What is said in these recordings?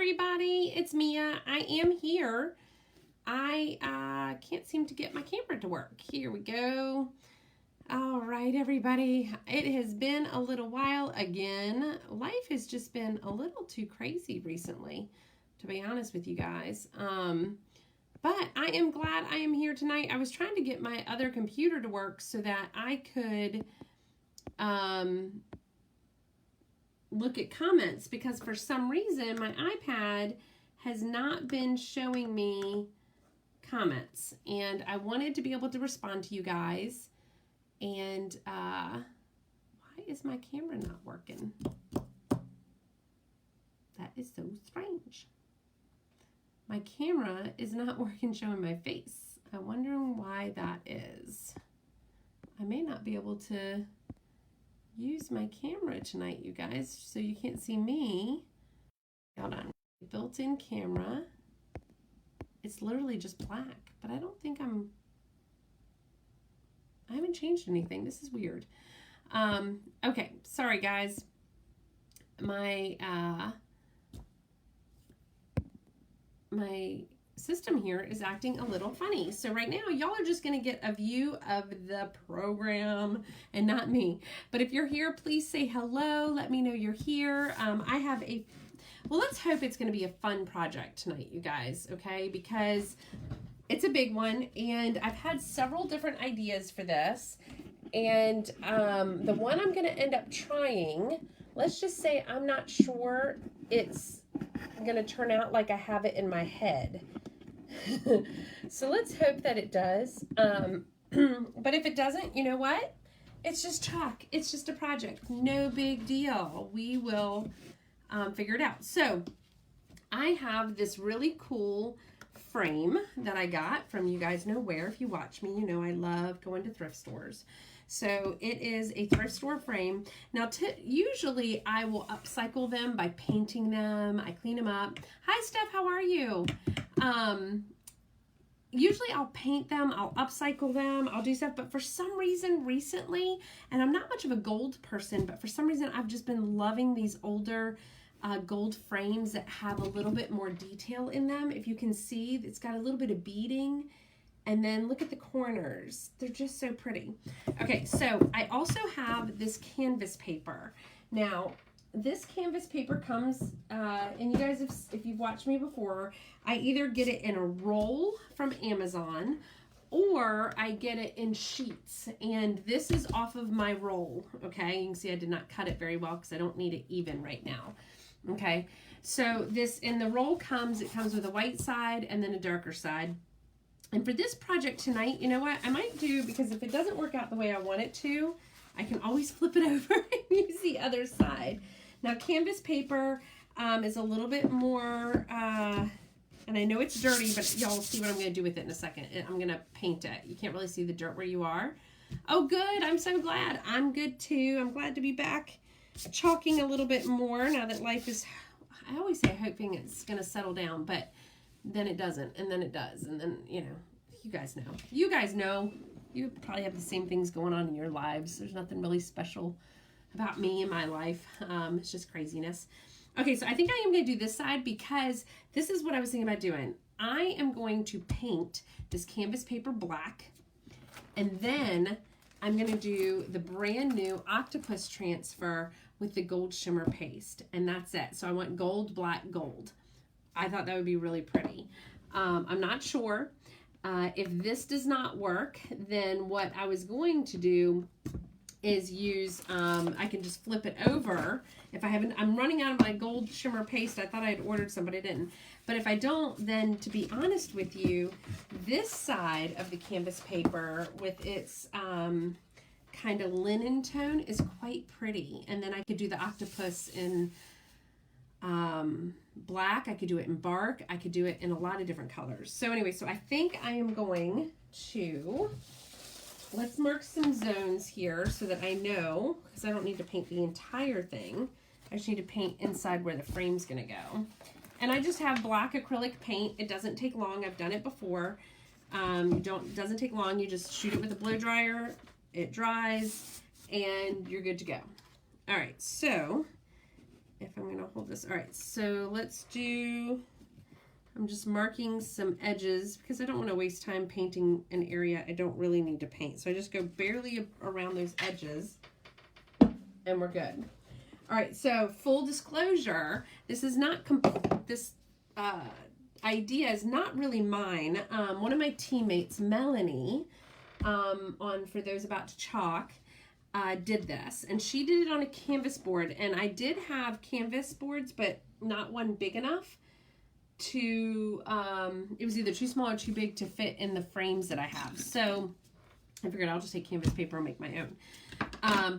everybody, it's Mia. I am here. I can't seem to get my camera to work. Here we go. All right, everybody. It has been a little while again. Life has just been a little too crazy recently, to be honest with you guys. But I am glad I am here tonight. I was trying to get my other computer to work so that I could look at comments, because for some reason my iPad has not been showing me comments, and I wanted to be able to respond to you guys. And why is my camera not working? That is so strange. My camera is not working showing my face. I'm wondering why that is. I may not be able to use my camera tonight, you guys, so you can't see me. Hold on. Built-in camera. It's literally just black, but I don't think I haven't changed anything. This is weird. Okay, sorry guys. My my system here is acting a little funny. So right now, y'all are just gonna get a view of the program and not me. But if you're here, please say hello. Let me know you're here. I have well, let's hope it's gonna be a fun project tonight, you guys, okay? Because it's a big one, and I've had several different ideas for this. And the one I'm gonna end up trying, let's just say I'm not sure it's gonna turn out like I have it in my head. So let's hope that it does. But if it doesn't, you know what? It's just chalk. It's just a project. No big deal. We will figure it out. So I have this really cool frame that I got from, you guys know where. If you watch me, you know I love going to thrift stores. So it is a thrift store frame. Now, usually I will upcycle them by painting them. I clean them up. Hi, Steph. How are you? Usually I'll paint them. I'll upcycle them. I'll do stuff. But for some reason recently, and I'm not much of a gold person, but for some reason I've just been loving these older gold frames that have a little bit more detail in them. If you can see, it's got a little bit of beading. And then look at the corners. They're just so pretty. Okay, so I also have this canvas paper. Now, this canvas paper comes, and you guys, if you've watched me before, I either get it in a roll from Amazon, or I get it in sheets. And this is off of my roll, okay? You can see I did not cut it very well because I don't need it even right now, okay? So this, in the roll it comes with a white side and then a darker side. And for this project tonight, you know what I might do, because if it doesn't work out the way I want it to, I can always flip it over and use the other side. Now, canvas paper is a little bit more, and I know it's dirty, but y'all will see what I'm going to do with it in a second. I'm going to paint it. You can't really see the dirt where you are. Oh, good. I'm so glad. I'm good, too. I'm glad to be back chalking a little bit more now that life is, I always say hoping it's going to settle down, but then it doesn't, and then it does, and then, you know, you guys know. You guys know. You probably have the same things going on in your lives. There's nothing really special about me in my life. It's just craziness. Okay, so I think I am going to do this side, because this is what I was thinking about doing. I am going to paint this canvas paper black, and then I'm going to do the brand new octopus transfer with the gold shimmer paste, and that's it. So I want gold, black, gold. I thought that would be really pretty. I'm not sure. If this does not work, then what I was going to do is use, I can just flip it over. If I haven't, I'm running out of my gold shimmer paste. I thought I had ordered some, but I didn't. But if I don't, then to be honest with you, this side of the canvas paper with its kind of linen tone is quite pretty. And then I could do the octopus in black. I could do it in bark. I could do it in a lot of different colors. So anyway, so I think I am going to, let's mark some zones here so that I know, because I don't need to paint the entire thing. I just need to paint inside where the frame's gonna go. And I just have black acrylic paint. It doesn't take long. I've done it before. It doesn't take long. You just shoot it with a blow dryer. It dries and you're good to go. All right, so if I'm going to hold this. All right, so let's do, I'm just marking some edges because I don't want to waste time painting an area I don't really need to paint. So I just go barely around those edges and we're good. All right, so full disclosure, this is not, this idea is not really mine. One of my teammates, Melanie, on For Those About to Chalk, did this, and she did it on a canvas board, and I did have canvas boards, but not one big enough to, it was either too small or too big to fit in the frames that I have. So I figured I'll just take canvas paper and make my own.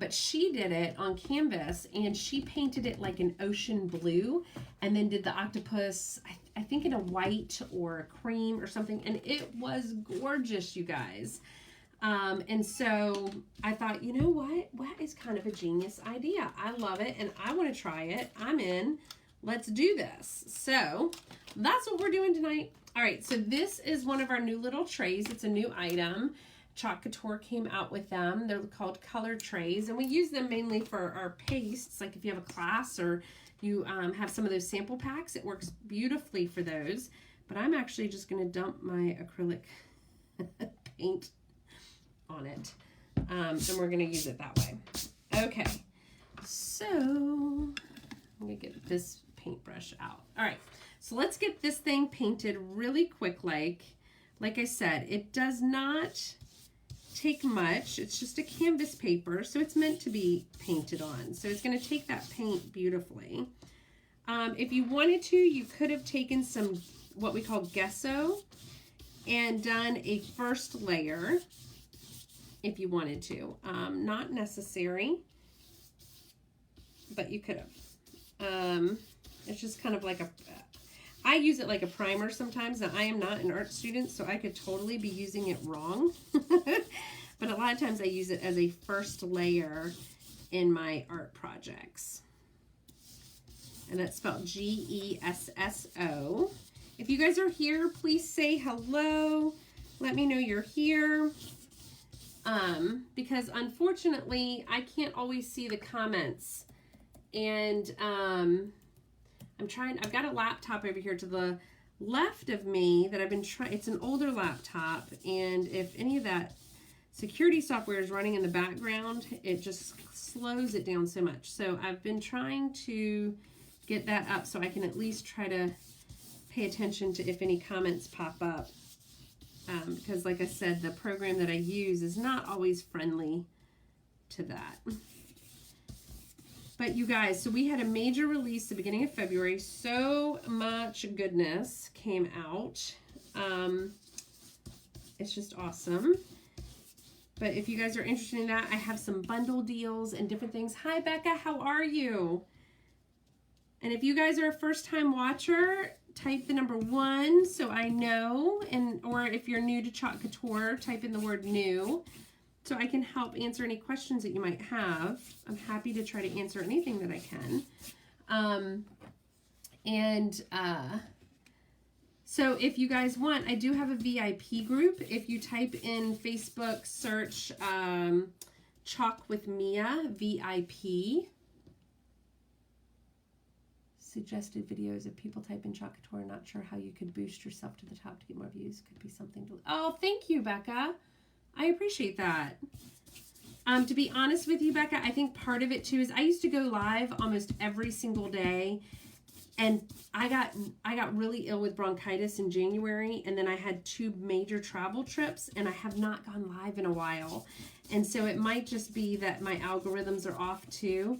But she did it on canvas, and she painted it like an ocean blue, and then did the octopus, I think in a white or a cream or something, and it was gorgeous, you guys. And so I thought, you know what? That is kind of a genius idea. I love it, and I want to try it. I'm in. Let's do this. So that's what we're doing tonight. All right, so this is one of our new little trays. It's a new item. Chalk Couture came out with them. They're called color trays, and we use them mainly for our pastes. Like if you have a class or you have some of those sample packs, it works beautifully for those. But I'm actually just going to dump my acrylic paint on it, and we're going to use it that way. Okay, so I'm going to get this paintbrush out. All right, so let's get this thing painted really quick. Like I said, it does not take much. It's just a canvas paper, so it's meant to be painted on. So it's going to take that paint beautifully. If you wanted to, you could have taken some what we call gesso and done a first layer if you wanted to. Not necessary, but you could have. It's just kind of like a, I use it like a primer sometimes. Now, I am not an art student, so I could totally be using it wrong. But a lot of times I use it as a first layer in my art projects. And that's spelled Gesso. If you guys are here, please say hello. Let me know you're here. Because unfortunately, I can't always see the comments. And I'm trying, I've got a laptop over here to the left of me that I've been trying, it's an older laptop, and if any of that security software is running in the background, it just slows it down so much. So I've been trying to get that up so I can at least try to pay attention to if any comments pop up. Because like I said, the program that I use is not always friendly to that. But you guys, so we had a major release the beginning of February. So much goodness came out. It's just awesome. But if you guys are interested in that, I have some bundle deals and different things. Hi, Becca, how are you? And if you guys are a first-time watcher, type the number 1 so I know. Or if you're new to Chalk Couture, type in the word new, so I can help answer any questions that you might have. I'm happy to try to answer anything that I can. So if you guys want, I do have a VIP group. If you type in Facebook, search Chalk with Mia, VIP. Suggested videos of people type in Chalk Couture. Not sure how you could boost yourself to the top to get more views. Could be something to... Oh, thank you, Becca. I appreciate that. To be honest with you, Becca, I think part of it too is I used to go live almost every single day, and I got really ill with bronchitis in January, and then I had 2 major travel trips, and I have not gone live in a while. And so it might just be that my algorithms are off too,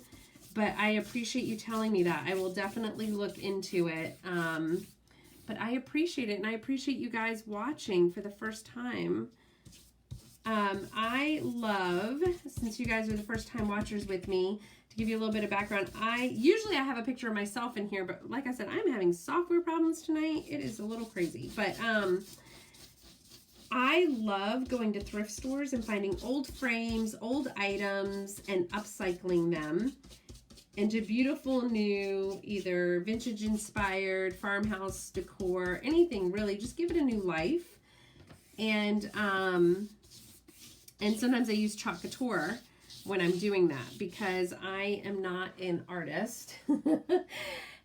but I appreciate you telling me that. I will definitely look into it. But I appreciate it, and I appreciate you guys watching for the first time. I love, since you guys are the first time watchers with me, to give you a little bit of background, usually I have a picture of myself in here, but like I said, I'm having software problems tonight. It is a little crazy, but I love going to thrift stores and finding old frames, old items, and upcycling them into beautiful new, either vintage inspired, farmhouse decor, anything really. Just give it a new life. And sometimes I use Chalk Couture when I'm doing that because I am not an artist.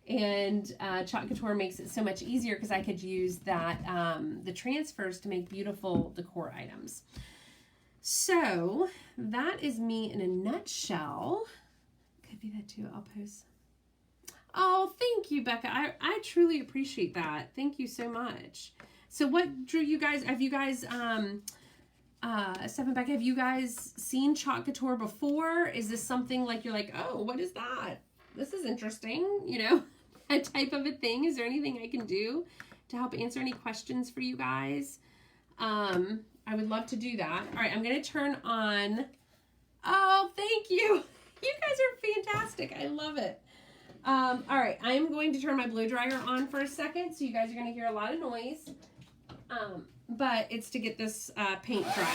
And Chalk Couture makes it so much easier because I could use that the transfers to make beautiful decor items. So that is me in a nutshell. Could be that too. I'll post. Oh, thank you, Becca. I truly appreciate that. Thank you so much. So what drew you guys? Have you guys, Steph and Becca, have you guys seen Chalk Couture before? Is this something like you're like, oh, what is that? This is interesting, you know, that type of a thing. Is there anything I can do to help answer any questions for you guys? I would love to do that. All right, I'm going to turn on. Oh, thank you. You guys are fantastic. I love it. All right, I am going to turn my blow dryer on for a second, so you guys are going to hear a lot of noise. But it's to get this paint dry.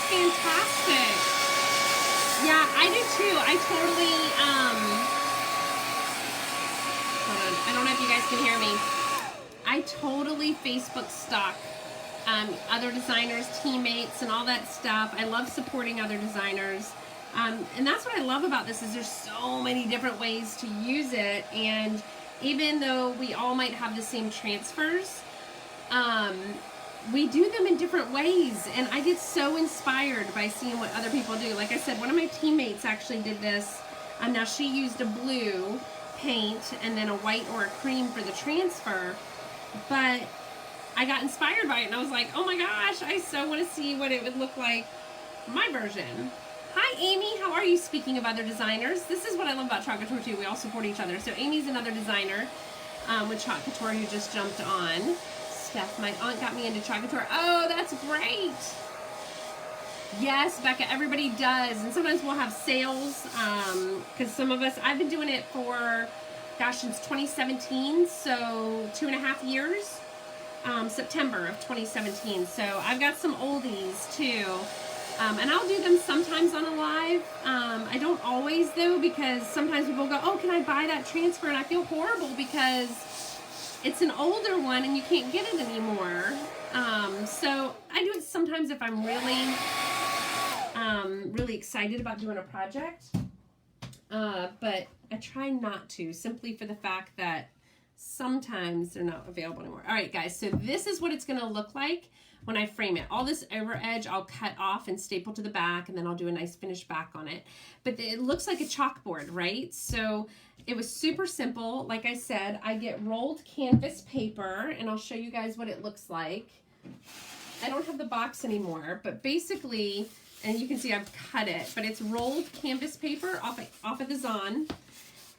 Fantastic. Yeah, I do too. I totally, hold on. I don't know if you guys can hear me. I totally Facebook stalk other designers, teammates, and all that stuff. I love supporting other designers. And that's what I love about this is there's so many different ways to use it. And even though we all might have the same transfers, we do them in different ways, and I get so inspired by seeing what other people do. Like I said, one of my teammates actually did this. Now she used a blue paint and then a white or a cream for the transfer, but I got inspired by it, and I was like, oh my gosh, I so want to see what it would look like my version. Hi, Amy. How are you? Speaking of other designers, this is what I love about Chalk Couture too. We all support each other. So Amy's another designer with Chalk Couture who just jumped on. Steph, my aunt got me into Chalk Couture. Oh, that's great. Yes, Becca, everybody does. And sometimes we'll have sales because some of us, I've been doing it for, gosh, since 2017. So 2.5 years, September of 2017. So I've got some oldies too. And I'll do them sometimes on a live. I don't always though, because sometimes people go, oh, can I buy that transfer? And I feel horrible because it's an older one and you can't get it anymore. So I do it sometimes if I'm really excited about doing a project. But I try not to, simply for the fact that sometimes they're not available anymore. All right, guys, so this is what it's going to look like when I frame it. All this over edge I'll cut off and staple to the back, and then I'll do a nice finished back on it. But it looks like a chalkboard, right? So it was super simple. Like I said, I get rolled canvas paper, and I'll show you guys what it looks like. I don't have the box anymore, but basically, and you can see I've cut it, but it's rolled canvas paper off of the Zon.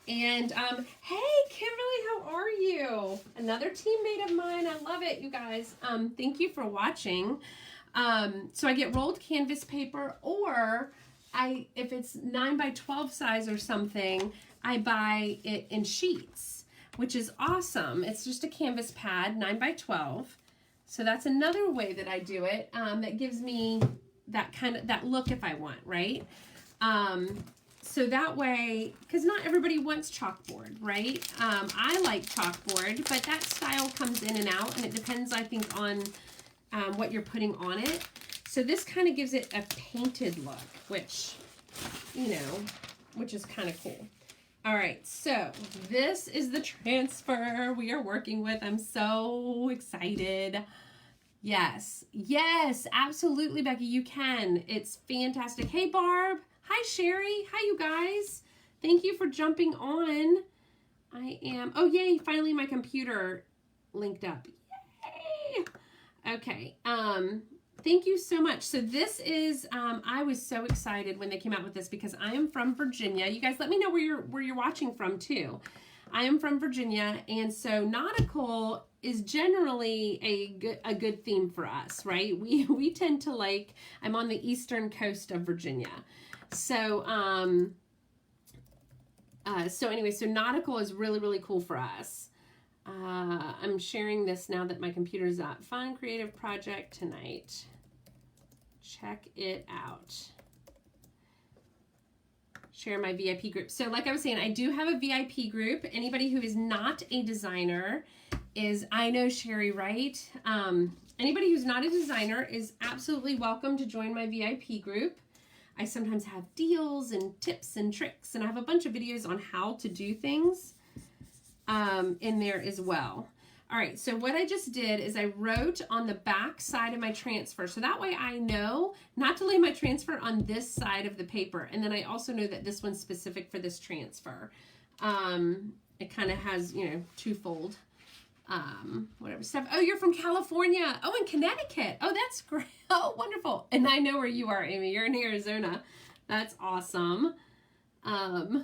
And hey, Kimberly, how are you? Another teammate of mine. I love it, you guys. Thank you for watching. So I get rolled canvas paper, or if it's 9x12 size or something, I buy it in sheets, which is awesome. It's just a canvas pad, 9x12. So that's another way that I do it. That gives me that look if I want, right? So that way, because not everybody wants chalkboard, right? I like chalkboard, but that style comes in and out, and it depends, I think, on what you're putting on it. So this kind of gives it a painted look, which, you know, which is kind of cool. All right, so this is the transfer we are working with. I'm so excited. Yes, yes, absolutely, Becky, you can. It's fantastic. Hey, Barb. Hi, Sherry. Hi, you guys. Thank you for jumping on. Oh, yay, finally my computer linked up. Yay. Okay, thank you so much. So this is, I was so excited when they came out with this because I am from Virginia. You guys let me know where you're watching from too. I am from Virginia, and so nautical is generally a good theme for us, right? We tend to like, I'm on the eastern coast of Virginia. So, So anyway, so nautical is really, really cool for us. I'm sharing this now that my computer's up. Fun creative project tonight. Check it out. Share my VIP group. So like I was saying, I do have a VIP group. Anybody who is not a designer is, I know Sherry, right? Anybody who's not a designer is absolutely welcome to join my VIP group. I sometimes have deals and tips and tricks, and I have a bunch of videos on how to do things in there as well. All right, so what I just did is I wrote on the back side of my transfer. So that way I know not to lay my transfer on this side of the paper. And then I also know that this one's specific for this transfer. It kind of has, you know, twofold, whatever stuff. Oh, you're from California. Oh, in Connecticut. Oh, that's great. Oh, wonderful. And I know where you are, Amy. You're in Arizona. That's awesome. Okay,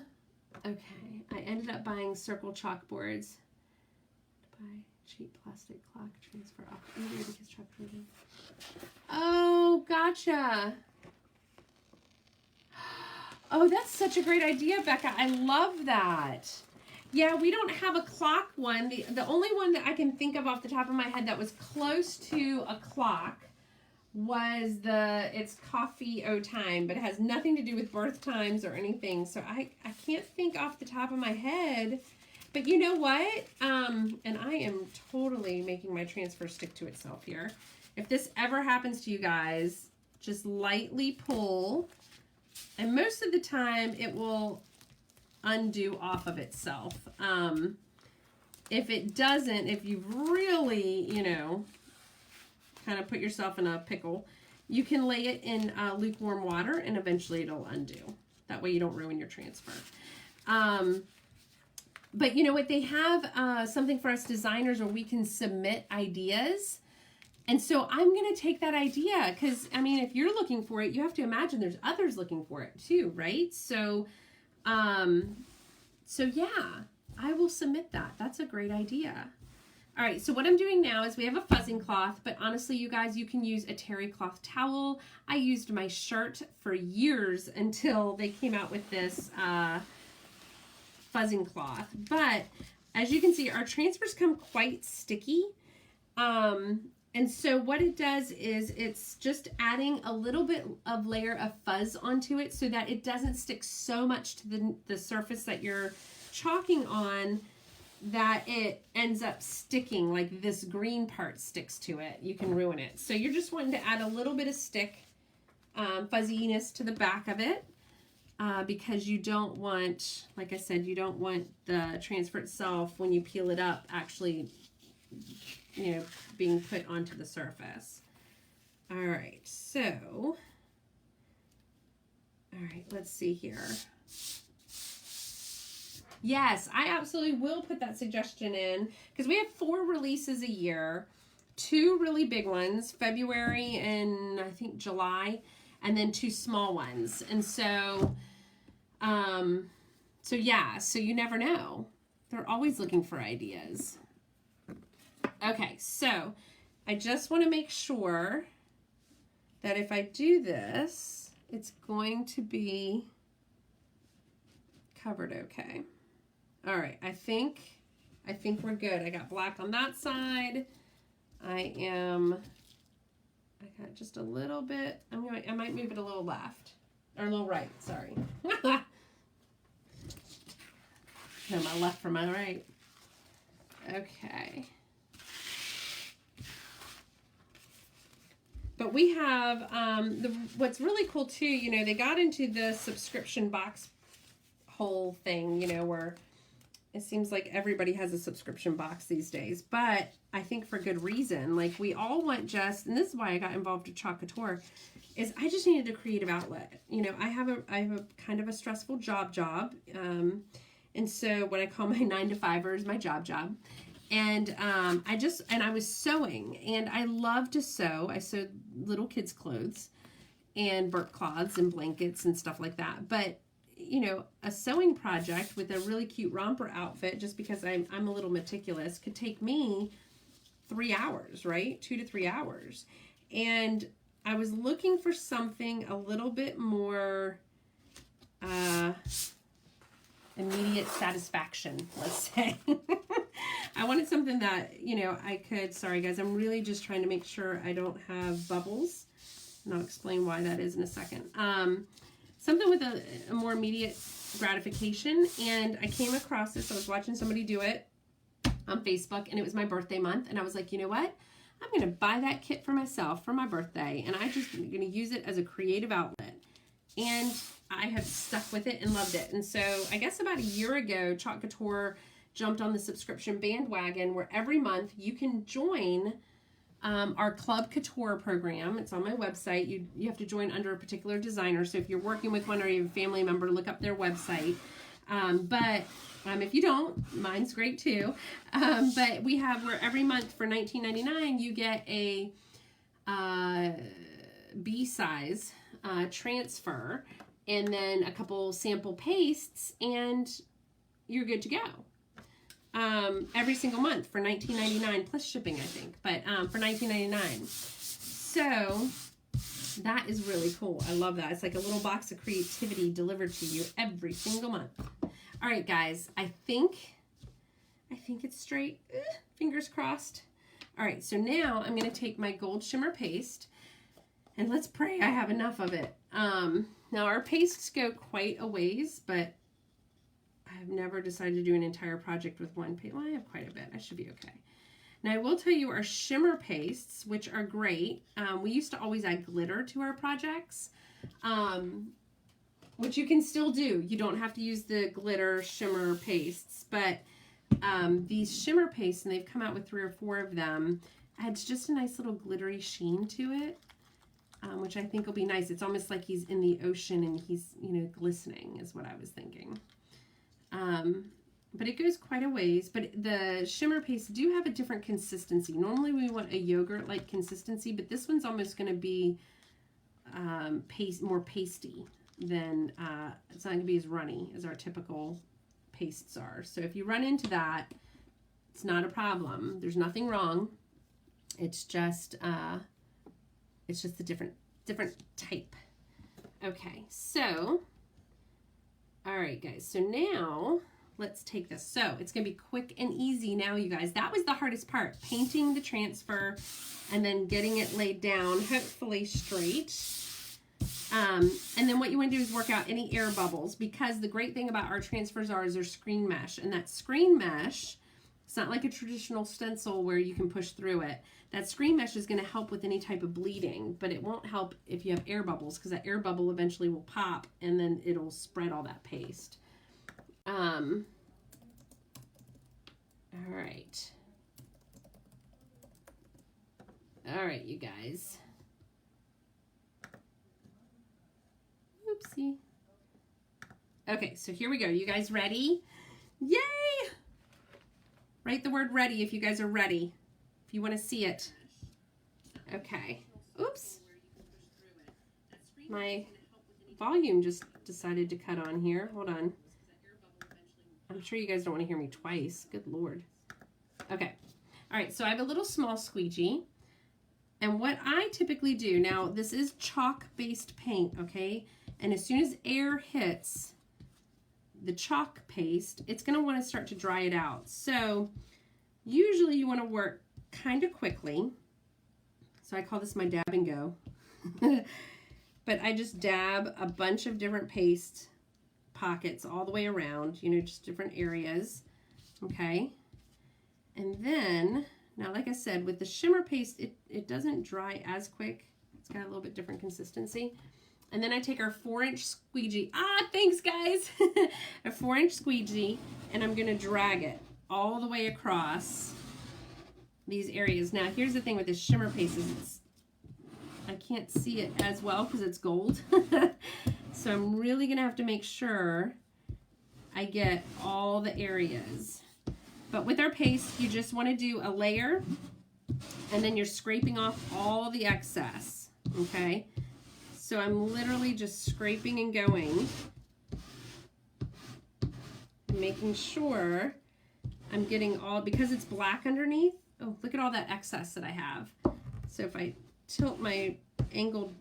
I ended up buying circle chalkboards. Buy cheap plastic clock transfer off easier because chalk transfer. Oh, gotcha. Oh, that's such a great idea, Becca. I love that. Yeah, we don't have a clock one. The only one that I can think of off the top of my head that was close to a clock was it's coffee o time, but it has nothing to do with birth times or anything. So I can't think off the top of my head. But you know what? And I am totally making my transfer stick to itself here. If this ever happens to you guys, just lightly pull. And most of the time it will undo off of itself. If it doesn't, if you've really, you know, kind of put yourself in a pickle, you can lay it in lukewarm water and eventually it'll undo. That way you don't ruin your transfer. But you know what? They have something for us designers where we can submit ideas. And so I'm going to take that idea because, I mean, if you're looking for it, you have to imagine there's others looking for it too, right? So, yeah, I will submit that. That's a great idea. All right, so what I'm doing now is we have a fuzzing cloth, but honestly, you guys, you can use a terry cloth towel. I used my shirt for years until they came out with this fuzzing cloth. But as you can see, our transfers come quite sticky. And so what it does is it's just adding a little bit of layer of fuzz onto it so that it doesn't stick so much to the surface that you're chalking on that it ends up sticking, like this green part sticks to it. You can ruin it. So you're just wanting to add a little bit of stick fuzziness to the back of it because you don't want, like I said, you don't want the transfer itself when you peel it up actually, you know, being put onto the surface. All right, so, all right, let's see here. Yes, I absolutely will put that suggestion in because we have 4 releases a year, 2 really big ones, February and I think July, and then 2 small ones. And so, yeah, so you never know. They're always looking for ideas. Okay, so I just want to make sure that if I do this, it's going to be covered okay. All right, I think we're good. I got black on that side. I got just a little bit. I might move it a little left or a little right. Sorry. No, my left from my right. Okay. But we have what's really cool too. You know, they got into the subscription box whole thing. You know, where it seems like everybody has a subscription box these days, but I think for good reason. Like we all want just, and this is why I got involved with Chalk Couture, is I just needed a creative outlet. You know, I have a kind of a stressful job, and so what I call my 9-to-5er is my job. And I was sewing, and I love to sew. I sewed little kids' clothes and burnt cloths and blankets and stuff like that. But you know, a sewing project with a really cute romper outfit, just because I'm a little meticulous, could take me 3 hours, right? 2 to 3 hours. And I was looking for something a little bit more immediate satisfaction, let's say. I wanted something that, you know, I could, sorry guys, I'm really just trying to make sure I don't have bubbles. And I'll explain why that is in a second. Something with a more immediate gratification. And I came across this. I was watching somebody do it on Facebook, and it was my birthday month. And I was like, you know what? I'm going to buy that kit for myself for my birthday. And I'm just going to use it as a creative outlet. And I have stuck with it and loved it. And so I guess about a year ago, Chalk Couture jumped on the subscription bandwagon where every month you can join our Club Couture program. It's on my website. You have to join under a particular designer. So if you're working with one or you have a family member, look up their website. But if you don't, mine's great too. But we have where every month for $19.99 you get a B size transfer and then a couple sample pastes and you're good to go. Every single month for $19.99 plus shipping, I think, but for $19.99. So that is really cool. I love that. It's like a little box of creativity delivered to you every single month. All right, guys, I think it's straight. Fingers crossed. All right, so now I'm going to take my gold shimmer paste and let's pray I have enough of it. Now our pastes go quite a ways, but I've never decided to do an entire project with one paste. Well, I have quite a bit. I should be okay. Now, I will tell you our shimmer pastes, which are great. We used to always add glitter to our projects, which you can still do. You don't have to use the glitter shimmer pastes, but these shimmer pastes, and they've come out with 3 or 4 of them, adds just a nice little glittery sheen to it, which I think will be nice. It's almost like he's in the ocean and he's, you know, glistening is what I was thinking. But it goes quite a ways, but the shimmer pastes do have a different consistency. Normally we want a yogurt-like consistency, but this one's almost going to be more pasty than, it's not going to be as runny as our typical pastes are. So if you run into that, it's not a problem. There's nothing wrong. It's just a different type. Okay, so all right, guys, so now let's take this. So it's going to be quick and easy now, you guys. That was the hardest part, painting the transfer and then getting it laid down, hopefully straight. And then what you want to do is work out any air bubbles, because the great thing about our transfers is they're screen mesh. And that screen mesh, it's not like a traditional stencil where you can push through it. That screen mesh is going to help with any type of bleeding, but it won't help if you have air bubbles, because that air bubble eventually will pop and then it'll spread all that paste. All right. All right, you guys. Oopsie. Okay, so here we go. You guys ready? Yay! Write the word ready if you guys are ready. If you want to see it. Okay. Oops. My volume just decided to cut on here. Hold on. I'm sure you guys don't want to hear me twice. Good Lord. Okay. All right, so I have a little small squeegee. And what I typically do, now this is chalk-based paint, okay? And as soon as air hits the chalk paste, it's going to want to start to dry it out. So usually you want to work kind of quickly. So I call this my dab and go. But I just dab a bunch of different paste pockets all the way around, you know, just different areas. Okay. And then, now like I said, with the shimmer paste, it doesn't dry as quick. It's got a little bit different consistency. And then I take our 4-inch squeegee. Thanks guys. A 4-inch squeegee, and I'm going to drag it all the way across these areas. Now, here's the thing with this shimmer paste is I can't see it as well because it's gold. So I'm really going to have to make sure I get all the areas. But with our paste, you just want to do a layer, and then you're scraping off all the excess, okay? So I'm literally just scraping and going, making sure I'm getting all, because it's black underneath. Oh, look at all that excess that I have. So if I tilt my angled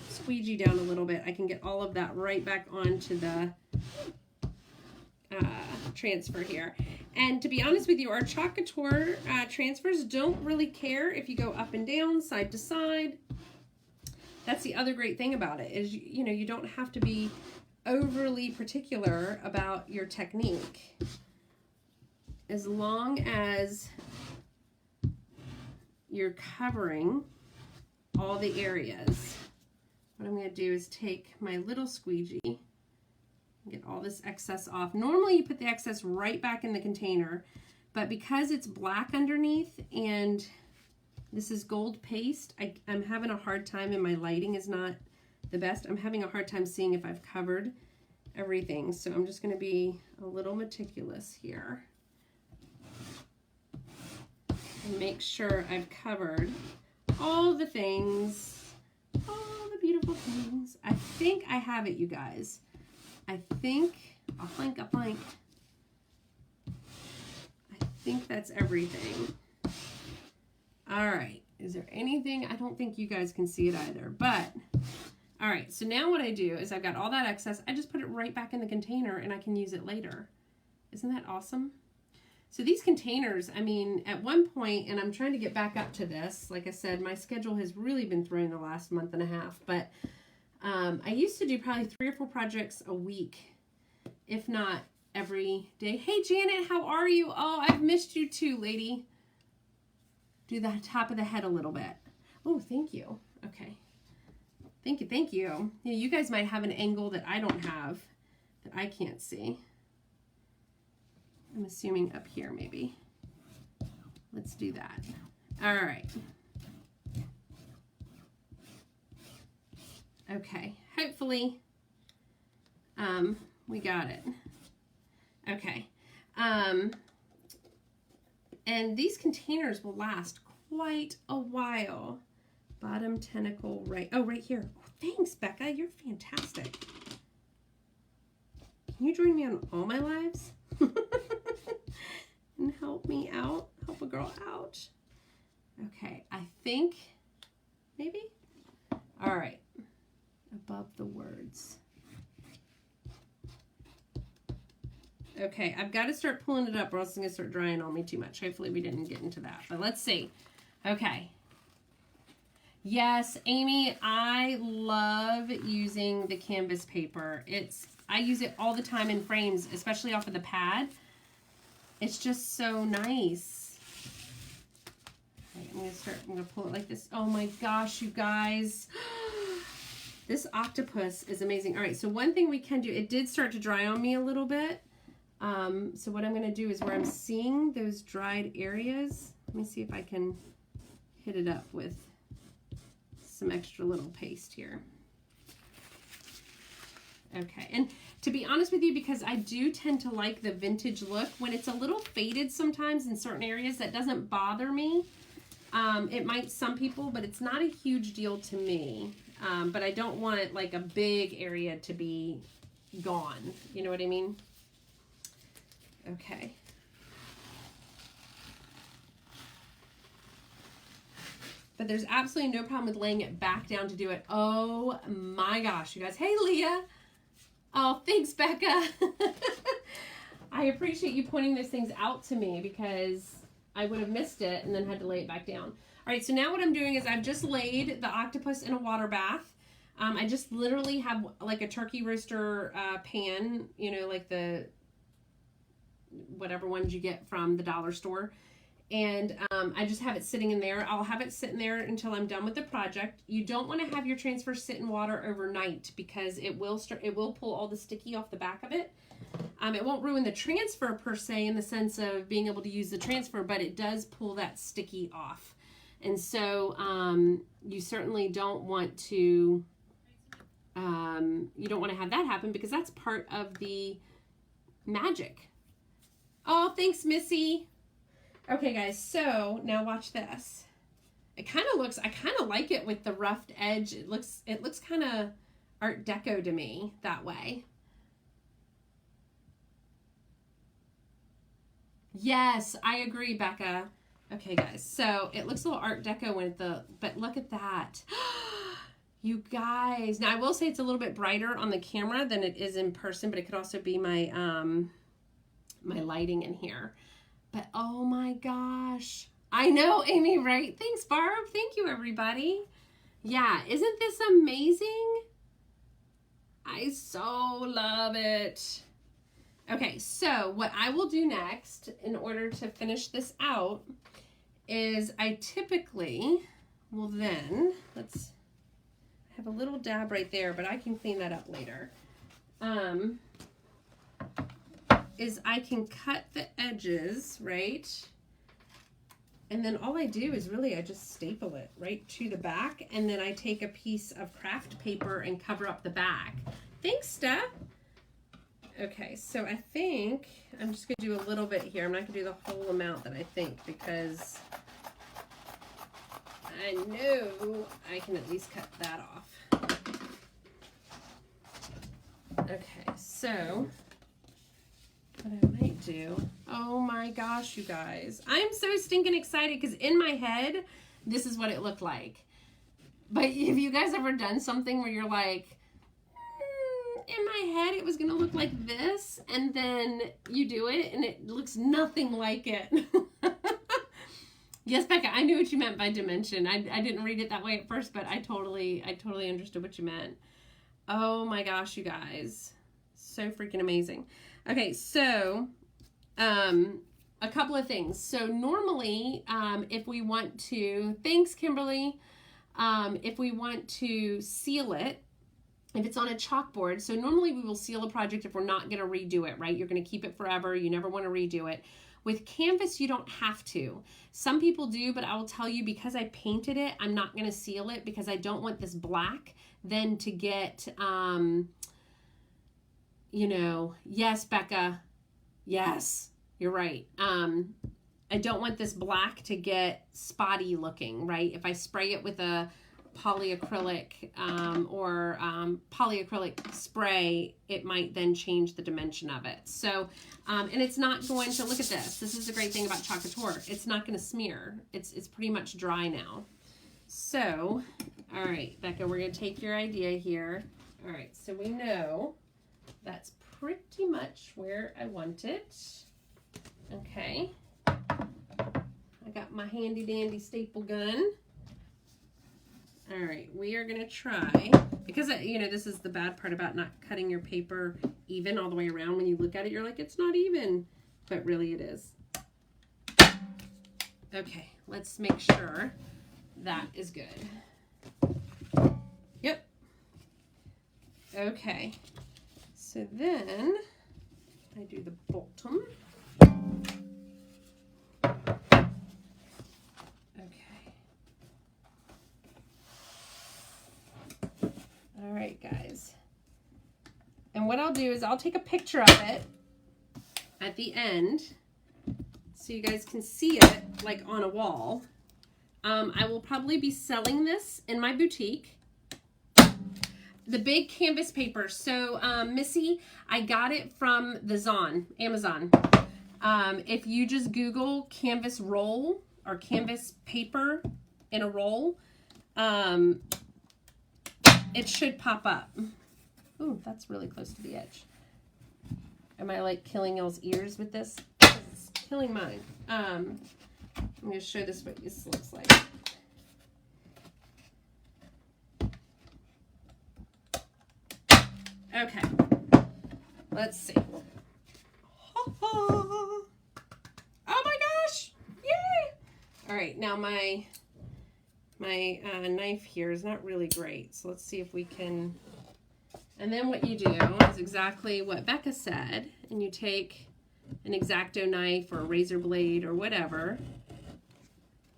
squeegee down a little bit, I can get all of that right back onto the transfer here. And to be honest with you, our Chalk Couture transfers don't really care if you go up and down, side to side. That's the other great thing about it is, you know, you don't have to be overly particular about your technique. As long as you're covering all the areas. What I'm going to do is take my little squeegee and get all this excess off. Normally you put the excess right back in the container, but because it's black underneath and this is gold paste, I'm having a hard time, and my lighting is not the best. I'm having a hard time seeing if I've covered everything, so I'm just going to be a little meticulous here and make sure I've covered all the things, all the beautiful things. I think I have it, you guys. I think I'll flank. I think that's everything. All right, is there anything? I don't think you guys can see it either, but all right, so now what I do is I've got all that excess. I just put it right back in the container and I can use it later. Isn't that awesome? So these containers, I mean, at one point, and I'm trying to get back up to this, like I said, my schedule has really been thrown the last month and a half, but I used to do probably 3 or 4 projects a week, if not every day. Hey, Janet, how are you? Oh, I've missed you too, lady. Do the top of the head a little bit. Oh, thank you. Okay. Thank you, thank you. You know, you guys might have an angle that I don't have, that I can't see. I'm assuming up here maybe. Let's do that. All right. Okay, hopefully we got it. Okay. And these containers will last quite a while. Bottom tentacle right, oh, right here. Oh, thanks, Becca, you're fantastic. Can you join me on all my lives? And help me out, help a girl out. Okay, I think, maybe? All right, above the words. Okay, I've got to start pulling it up or else it's going to start drying on me too much. Hopefully we didn't get into that, but let's see. Okay. Yes, Amy, I love using the canvas paper. I use it all the time in frames, especially off of the pad. It's just so nice. Okay, I'm going to pull it like this. Oh my gosh, you guys. This octopus is amazing. All right, so one thing we can do, it did start to dry on me a little bit. So what I'm going to do is where I'm seeing those dried areas, let me see if I can hit it up with some extra little paste here. Okay, and to be honest with you, because I do tend to like the vintage look, when it's a little faded sometimes in certain areas, that doesn't bother me. It might some people, but it's not a huge deal to me. But I don't want it like a big area to be gone. You know what I mean? Okay. But there's absolutely no problem with laying it back down to do it. Oh my gosh, you guys. Hey, Leah. Oh, thanks, Becca. I appreciate you pointing those things out to me because I would have missed it and then had to lay it back down. All right, so now what I'm doing is I've just laid the octopus in a water bath. I just literally have like a turkey roaster pan, you know, like the whatever ones you get from the dollar store. And I just have it sitting in there. I'll have it sitting there until I'm done with the project. You don't want to have your transfer sit in water overnight because it will pull all the sticky off the back of it. It won't ruin the transfer per se in the sense of being able to use the transfer, but it does pull that sticky off. And so you certainly don't want to have that happen because that's part of the magic. Oh, thanks, Missy. Okay, guys, so now watch this. I kind of like it with the roughed edge. It looks kind of Art Deco to me that way. Yes, I agree, Becca. Okay, guys, so it looks a little Art Deco but look at that. You guys, now I will say it's a little bit brighter on the camera than it is in person, but it could also be my my lighting in here. But oh my gosh. I know, Amy, right? Thanks, Barb. Thank you, everybody. Yeah, isn't this amazing? I so love it. Okay, so what I will do next in order to finish this out is I typically will then, let's have a little dab right there, but I can clean that up later. Is I can cut the edges, right? And then all I do is really, I just staple it right to the back, and then I take a piece of craft paper and cover up the back. Thanks, Steph. Okay, so I think I'm just gonna do a little bit here. I'm not gonna do the whole amount that I think, because I know I can at least cut that off. Okay, so what I might do, oh my gosh, you guys, I'm so stinking excited because in my head, this is what it looked like. But have you guys ever done something where you're like, in my head it was gonna look like this, and then you do it and it looks nothing like it? Yes, Becca, I knew what you meant by dimension. I didn't read it that way at first, but I totally understood what you meant. Oh my gosh, you guys, so freaking amazing. Okay, so a couple of things. So normally, if we want to, thanks Kimberly, if we want to seal it, if it's on a chalkboard, so normally we will seal a project if we're not going to redo it, right? You're going to keep it forever. You never want to redo it. With canvas, you don't have to. Some people do, but I will tell you, because I painted it, I'm not going to seal it because I don't want this black then to get, you know, yes, Becca, yes, you're right. I don't want this black to get spotty looking, right? If I spray it with a polyacrylic or polyacrylic spray, it might then change the dimension of it. So, and it's not going to, look at this. This is the great thing about Chalk Couture. It's not going to smear. It's pretty much dry now. So, all right, Becca, we're going to take your idea here. All right, so we know that's pretty much where I want it. Okay. I got my handy dandy staple gun. All right, we are going to try, because, you know, this is the bad part about not cutting your paper even all the way around. When you look at it, you're like, it's not even, but really it is. Okay, let's make sure that is good. Yep. Okay, so then I do the bottom. All right, guys. And what I'll do is I'll take a picture of it at the end so you guys can see it like on a wall. I will probably be selling this in my boutique. The big canvas paper. So, Missy, I got it from the Amazon. If you just Google canvas roll or canvas paper in a roll, it should pop up. Ooh, that's really close to the edge. Am I like killing y'all's ears with this? It's killing mine. I'm going to show this what this looks like. Okay. Let's see. Oh my gosh! Yay! All right, now my knife here is not really great, so let's see if we can. And then what you do is exactly what Becca said, and you take an X-Acto knife or a razor blade or whatever,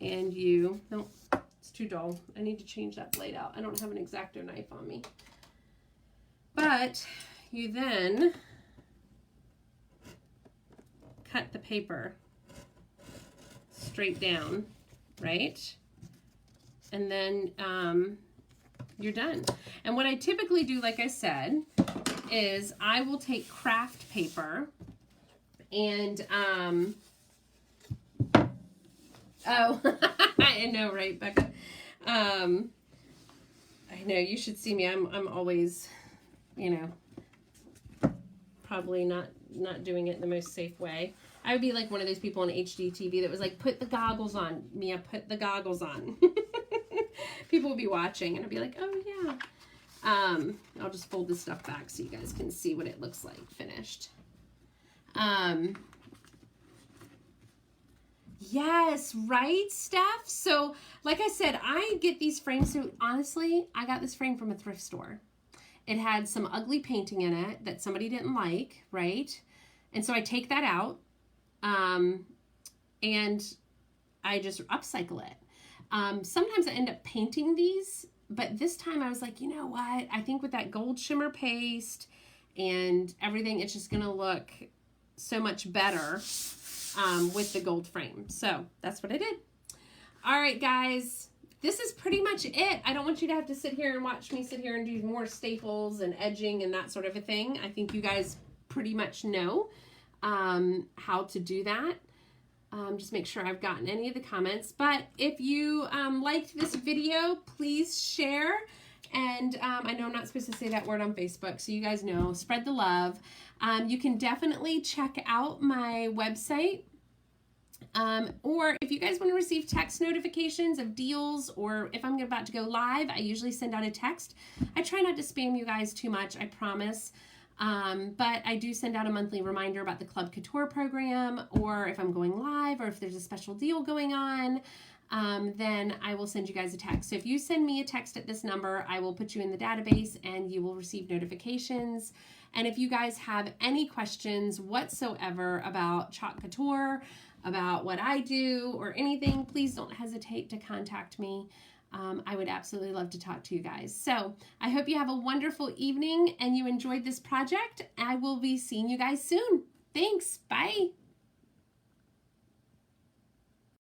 and you, no, it's too dull. I need to change that blade out. I don't have an X-Acto knife on me. But you then cut the paper straight down, right? And then you're done. And what I typically do, like I said, is I will take craft paper and, oh, I know, right, Becca? I know, you should see me. I'm always, you know, probably not doing it the most safe way. I would be like one of those people on HGTV that was like, put the goggles on, Mia, put the goggles on. People would be watching and I'd be like, oh yeah. I'll just fold this stuff back so you guys can see what it looks like finished. Yes, right, Steph? So, like I said, I get these frames. So, honestly, I got this frame from a thrift store. It had some ugly painting in it that somebody didn't like, right? And so I take that out, and I just upcycle it. Sometimes I end up painting these, but this time I was like, you know what? I think with that gold shimmer paste and everything, it's just going to look so much better with the gold frame. So that's what I did. All right, guys, this is pretty much it. I don't want you to have to sit here and watch me sit here and do more staples and edging and that sort of a thing. I think you guys pretty much know how to do that. Just make sure I've gotten any of the comments. But if you liked this video, please share. And I know I'm not supposed to say that word on Facebook, so you guys know, spread the love. You can definitely check out my website. Or if you guys want to receive text notifications of deals, or if I'm about to go live, I usually send out a text. I try not to spam you guys too much, I promise. But I do send out a monthly reminder about the Chalk Couture program, or if I'm going live, or if there's a special deal going on, then I will send you guys a text. So if you send me a text at this number, I will put you in the database and you will receive notifications. And if you guys have any questions whatsoever about Chalk Couture, about what I do, or anything, please don't hesitate to contact me. I would absolutely love to talk to you guys. So I hope you have a wonderful evening and you enjoyed this project. I will be seeing you guys soon. Thanks. Bye.